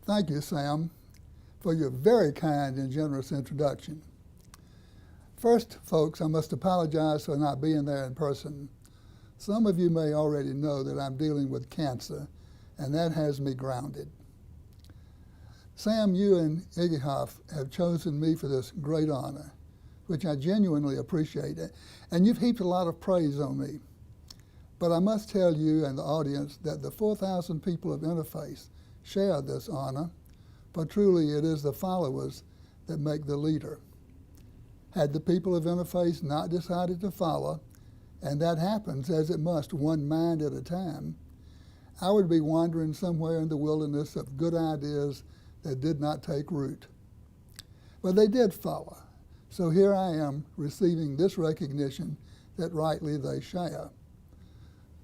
Thank you, Sam, for your very kind and generous introduction. First, folks, I must apologize for not being there in person. Some of you may already know that I'm dealing with cancer, and that has me grounded. Sam, you and IGIHOF have chosen me for this great honor, which I genuinely appreciate, and you've heaped a lot of praise on me. But I must tell you and the audience that the 4,000 people of Interface share this honor, for truly it is the followers that make the leader. Had the people of Interface not decided to follow, and that happens as it must, one mind at a time, I would be wandering somewhere in the wilderness of good ideas that did not take root. But they did follow, so here I am receiving this recognition that rightly they share.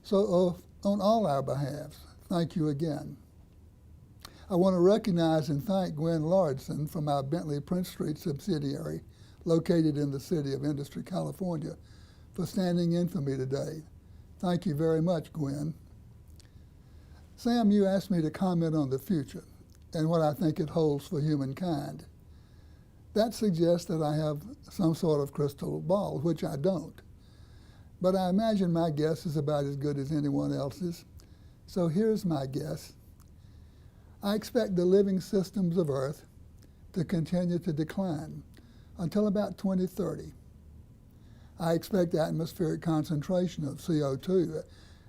So on all our behalves, thank you again. I want to recognize and thank Gwen Lauritsen from our Bentley Prince Street subsidiary located in the city of Industry, California, for standing in for me today. Thank you very much, Gwen. Sam, you asked me to comment on the future and what I think it holds for humankind. That suggests that I have some sort of crystal ball, which I don't. But I imagine my guess is about as good as anyone else's. So here's my guess. I expect the living systems of Earth to continue to decline until about 2030. I expect atmospheric concentration of CO2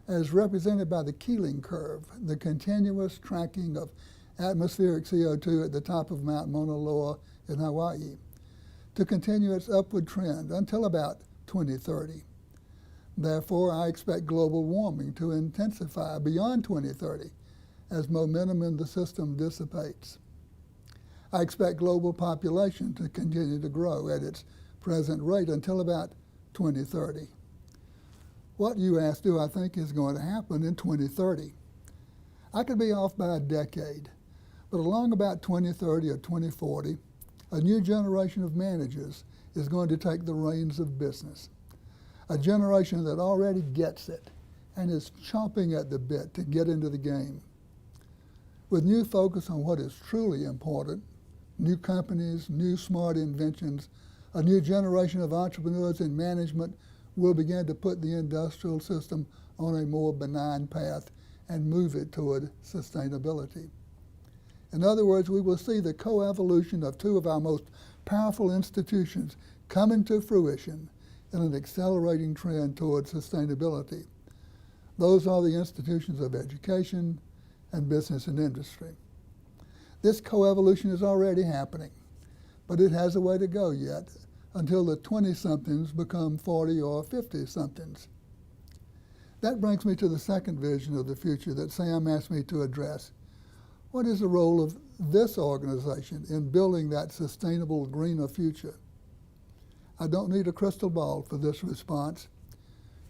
as represented by the Keeling curve, the continuous tracking of atmospheric CO2 at the top of Mount Mauna Loa in Hawaii, to continue its upward trend until about 2030. Therefore, I expect global warming to intensify beyond 2030 as momentum in the system dissipates. I expect global population to continue to grow at its present rate until about 2030. What, you ask, do I think is going to happen in 2030? I could be off by a decade, but along about 2030 or 2040, a new generation of managers is going to take the reins of business. A generation that already gets it and is chomping at the bit to get into the game. With new focus on what is truly important, new companies, new smart inventions, a new generation of entrepreneurs in management will begin to put the industrial system on a more benign path and move it toward sustainability. In other words, we will see the coevolution of two of our most powerful institutions coming to fruition in an accelerating trend toward sustainability. Those are the institutions of education and business and industry. This coevolution is already happening, but it has a way to go yet until the 20-somethings become 40 or 50-somethings. That brings me to the second vision of the future that Sam asked me to address. What is the role of this organization in building that sustainable, greener future? I don't need a crystal ball for this response.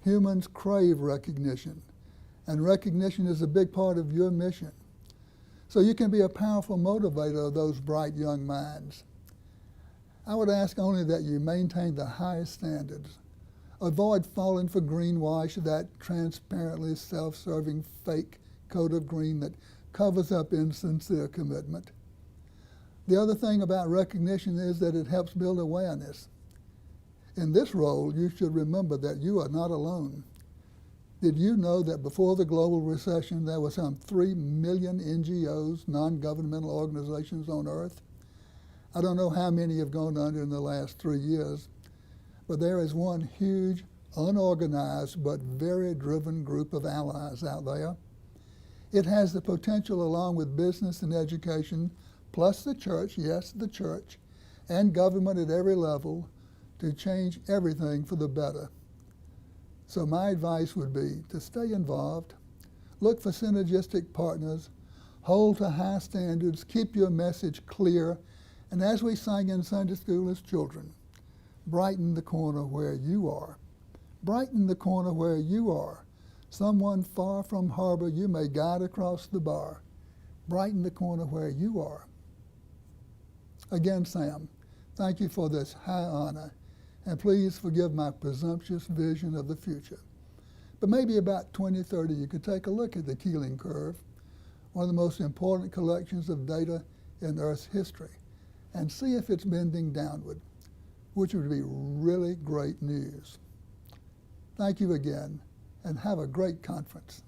Humans crave recognition, and recognition is a big part of your mission. So you can be a powerful motivator of those bright young minds. I would ask only that you maintain the highest standards. Avoid falling for greenwash, that transparently self-serving fake coat of green that covers up insincere commitment. The other thing about recognition is that it helps build awareness. In this role, you should remember that you are not alone. Did you know that before the global recession, there were some 3 million NGOs, non-governmental organizations on Earth? I don't know how many have gone under in the last 3 years, but there is one huge, unorganized, but very driven group of allies out there. It has the potential, along with business and education, plus the church, yes, the church, and government at every level, to change everything for the better. So my advice would be to stay involved, look for synergistic partners, hold to high standards, keep your message clear, and as we sang in Sunday school as children, brighten the corner where you are. Brighten the corner where you are. Someone far from harbor you may guide across the bar. Brighten the corner where you are. Again, Sam, thank you for this high honor, and please forgive my presumptuous vision of the future. But maybe about 2030, you could take a look at the Keeling curve, one of the most important collections of data in Earth's history, and see if it's bending downward, which would be really great news. Thank you again, and have a great conference.